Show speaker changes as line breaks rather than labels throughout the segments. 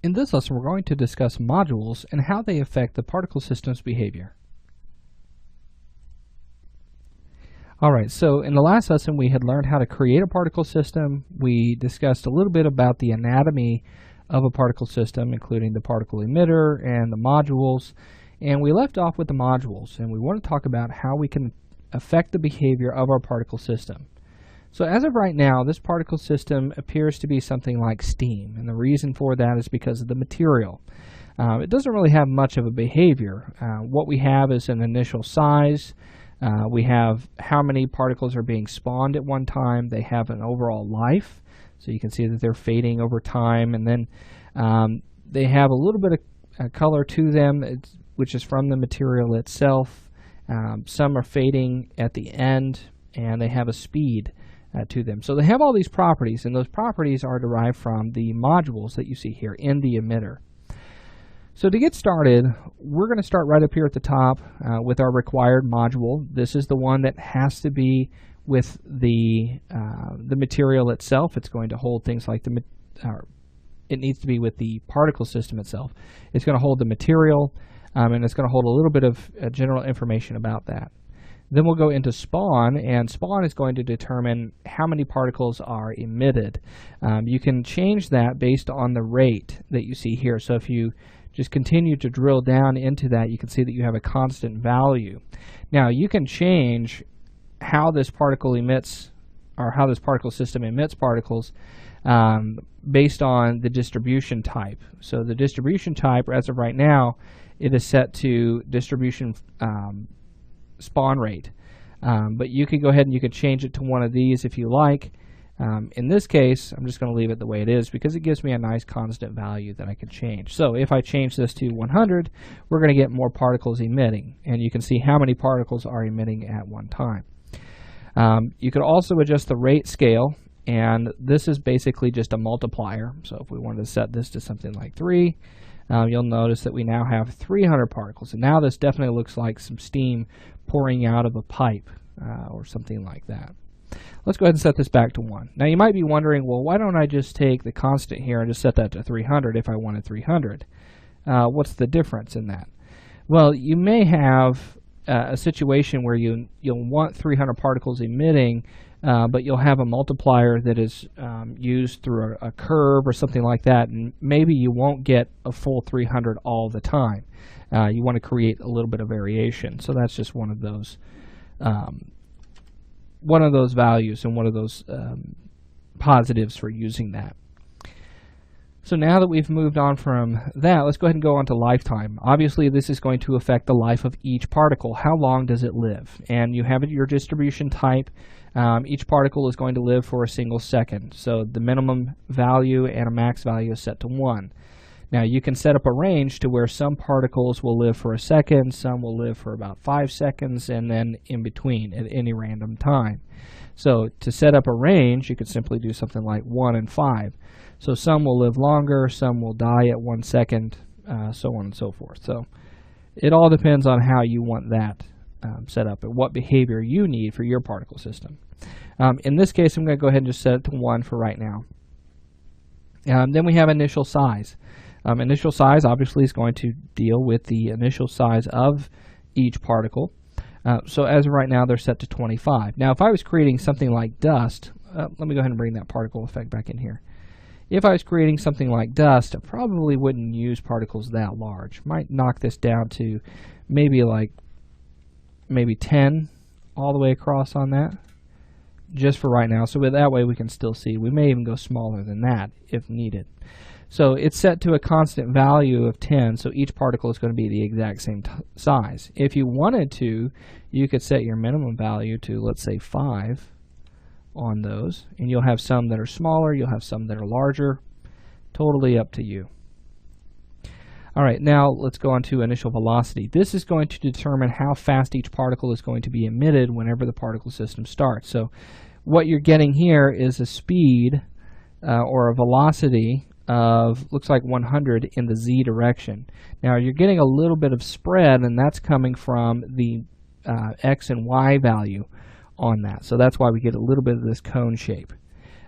In this lesson, we're going to discuss modules and how they affect the particle system's behavior. Alright, so in the last lesson we had learned how to create a particle system. We discussed a little bit about the anatomy of a particle system, including the particle emitter and the modules. And we left off with the modules, and we want to talk about how we can affect the behavior of our particle system. So as of right now, this particle system appears to be something like steam, and the reason for that is because of the material. It doesn't really have much of a behavior. What we have is an initial size. We have how many particles are being spawned at one time. They have an overall life, so you can see that they're fading over time, and then they have a little bit of color to them, which is from the material itself. Some are fading at the end, and they have a speed to them. So they have all these properties, and those properties are derived from the modules that you see here in the emitter. So to get started, we're going to start right up here at the top with our required module. This is the one that has to be with the material itself. It's going to hold things like it needs to be with the particle system itself. It's going to hold the material, and it's going to hold a little bit of general information about that. Then we'll go into spawn, and spawn is going to determine how many particles are emitted. You can change that based on the rate that you see here. So if you just continue to drill down into that, you can see that you have a constant value. Now you can change how this particle emits, or how this particle system emits particles based on the distribution type. So the distribution type, as of right now, it is set to distribution spawn rate. But you can go ahead and you can change it to one of these if you like. In this case, I'm just going to leave it the way it is because it gives me a nice constant value that I can change. So if I change this to 100, we're going to get more particles emitting, and you can see how many particles are emitting at one time. You could also adjust the rate scale, and this is basically just a multiplier. So if we wanted to set this to something like 3, you'll notice that we now have 300 particles, and now this definitely looks like some steam pouring out of a pipe or something like that. Let's go ahead and set this back to 1. Now you might be wondering, well, why don't I just take the constant here and just set that to 300 if I wanted 300? What's the difference in that? Well, you may have a situation where you'll want 300 particles emitting, but you'll have a multiplier that is used through a curve or something like that, and maybe you won't get a full 300 all the time. You want to create a little bit of variation, so that's just one of those values and one of those positives for using that. So now that we've moved on from that, let's go ahead and go on to lifetime. Obviously, this is going to affect the life of each particle. How long does it live? And you have your distribution type. Each particle is going to live for a single second. So the minimum value and a max value is set to 1. Now you can set up a range to where some particles will live for a second, some will live for about 5 seconds, and then in between at any random time. So to set up a range, you could simply do something like 1 and 5. So some will live longer, some will die at 1 second, so on and so forth. So it all depends on how you want that set up and what behavior you need for your particle system. In this case, I'm going to go ahead and just set it to 1 for right now. Then we have initial size. Initial size obviously is going to deal with the initial size of each particle. So as of right now, they're set to 25. Now if I was creating something like dust, let me go ahead and bring that particle effect back in here. If I was creating something like dust, I probably wouldn't use particles that large. Might knock this down to maybe 10 all the way across on that, just for right now. So that way we can still see. We may even go smaller than that if needed. So it's set to a constant value of 10, so each particle is going to be the exact same size. If you wanted to, you could set your minimum value to, let's say, 5 on those, and you'll have some that are smaller, you'll have some that are larger, totally up to you. Alright, now let's go on to initial velocity. This is going to determine how fast each particle is going to be emitted whenever the particle system starts. So what you're getting here is a speed or a velocity of, looks like 100 in the z direction. Now you're getting a little bit of spread, and that's coming from the x and y value on that. So that's why we get a little bit of this cone shape.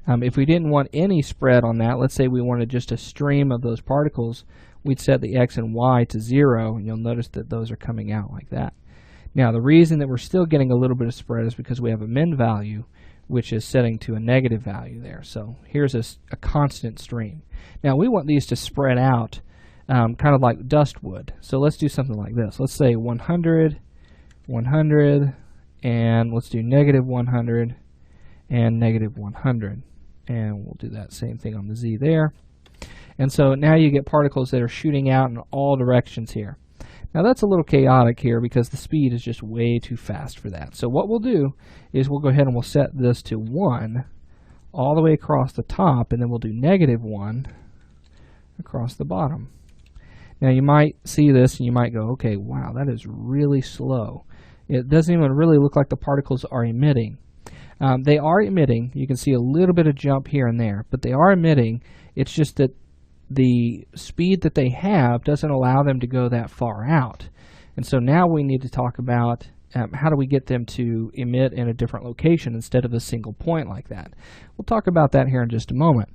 If we didn't want any spread on that, let's say we wanted just a stream of those particles, we'd set the x and y to 0, and you'll notice that those are coming out like that. Now, the reason that we're still getting a little bit of spread is because we have a min value, which is setting to a negative value there. So here's a constant stream. Now, we want these to spread out kind of like dust would. So let's do something like this. Let's say 100, 100, and let's do negative 100 and negative 100. And we'll do that same thing on the z there. And so now you get particles that are shooting out in all directions here. Now that's a little chaotic here because the speed is just way too fast for that. So what we'll do is we'll go ahead and we'll set this to 1 all the way across the top, and then we'll do negative 1 across the bottom. Now you might see this and you might go, okay, wow, that is really slow. It doesn't even really look like the particles are emitting. They are emitting. You can see a little bit of jump here and there, but they are emitting. It's just that the speed that they have doesn't allow them to go that far out. And so now we need to talk about how do we get them to emit in a different location instead of a single point like that. We'll talk about that here in just a moment.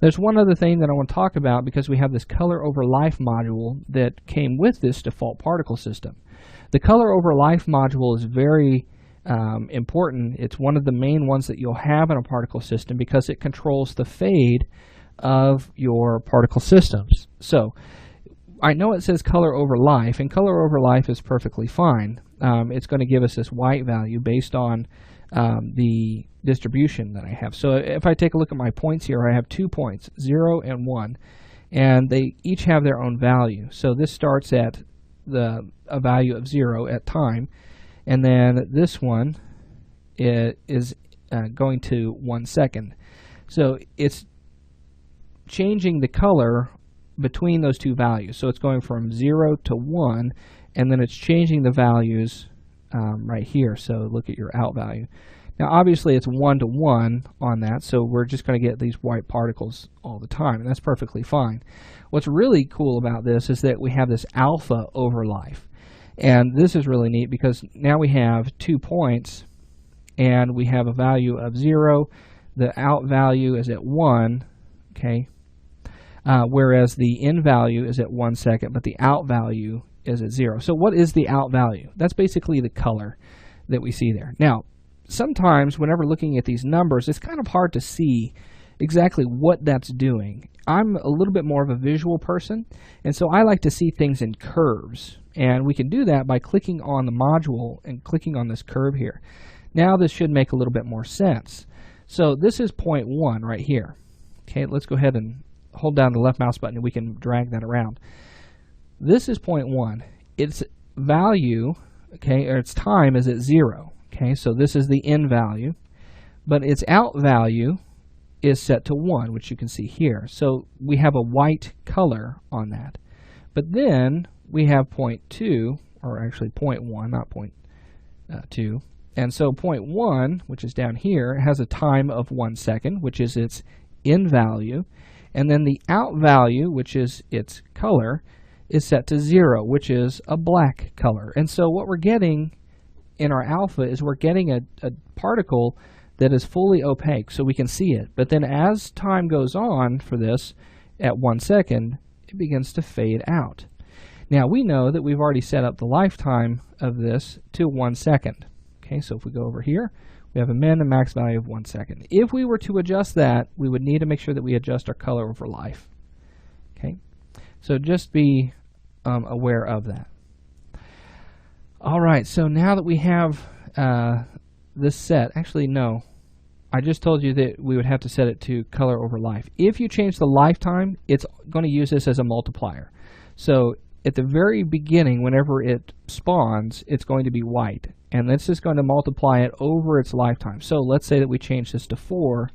There's one other thing that I want to talk about because we have this color over life module that came with this default particle system. The color over life module is very important. It's one of the main ones that you'll have in a particle system because it controls the fade of your particle systems. So I know it says color over life, and color over life is perfectly fine. It's going to give us this white value based on the distribution that I have. So if I take a look at my points here, I have 2 points, 0 and 1, and they each have their own value. So this starts at a value of 0 at time, and then this one is going to 1 second. So it's changing the color between those two values. So it's going from 0 to 1, and then it's changing the values right here. So look at your out value. Now obviously it's 1 to 1 on that, so we're just going to get these white particles all the time, and that's perfectly fine. What's really cool about this is that we have this alpha over life. And this is really neat because now we have 2 points, and we have a value of 0. The out value is at 1, okay? Whereas the in value is at 1 second, but the out value is at 0. So what is the out value? That's basically the color that we see there. Now, sometimes whenever looking at these numbers, it's kind of hard to see exactly what that's doing. I'm a little bit more of a visual person, and so I like to see things in curves. And we can do that by clicking on the module and clicking on this curve here. Now this should make a little bit more sense. So this is point 1 right here. Okay, let's go ahead and hold down the left mouse button and we can drag that around. This is point 1. Its value, okay, or its time is at 0. Okay, so this is the in value, but its out value is set to 1, which you can see here. So we have a white color on that. But then we have point 2, or actually point 1, not point 2. And so point 1, which is down here, has a time of 1 second, which is its in value. And then the out value, which is its color, is set to 0, which is a black color. And so what we're getting in our alpha is we're getting a particle that is fully opaque, so we can see it. But then as time goes on for this, at 1 second, it begins to fade out. Now we know that we've already set up the lifetime of this to 1 second. Okay, so if we go over here, we have a min and max value of 1 second. If we were to adjust that, we would need to make sure that we adjust our color over life. Okay, so just be aware of that. All right, so now that we have this set, actually no, I just told you that we would have to set it to color over life. If you change the lifetime, it's going to use this as a multiplier. So at the very beginning, whenever it spawns, it's going to be white. And this is going to multiply it over its lifetime. So let's say that we change this to 4.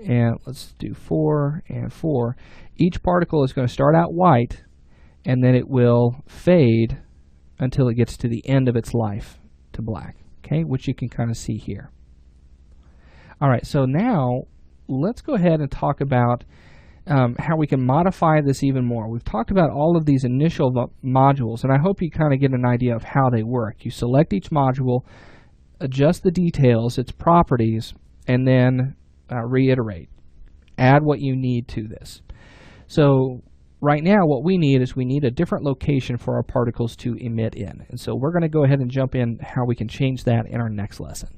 And let's do 4 and 4. Each particle is going to start out white, and then it will fade until it gets to the end of its life to black. Okay, which you can kind of see here. All right, so now let's go ahead and talk about how we can modify this even more. We've talked about all of these initial modules, and I hope you kind of get an idea of how they work. You select each module, adjust the details, its properties, and then reiterate. Add what you need to this. So right now what we need is we need a different location for our particles to emit in. And so we're going to go ahead and jump in how we can change that in our next lesson.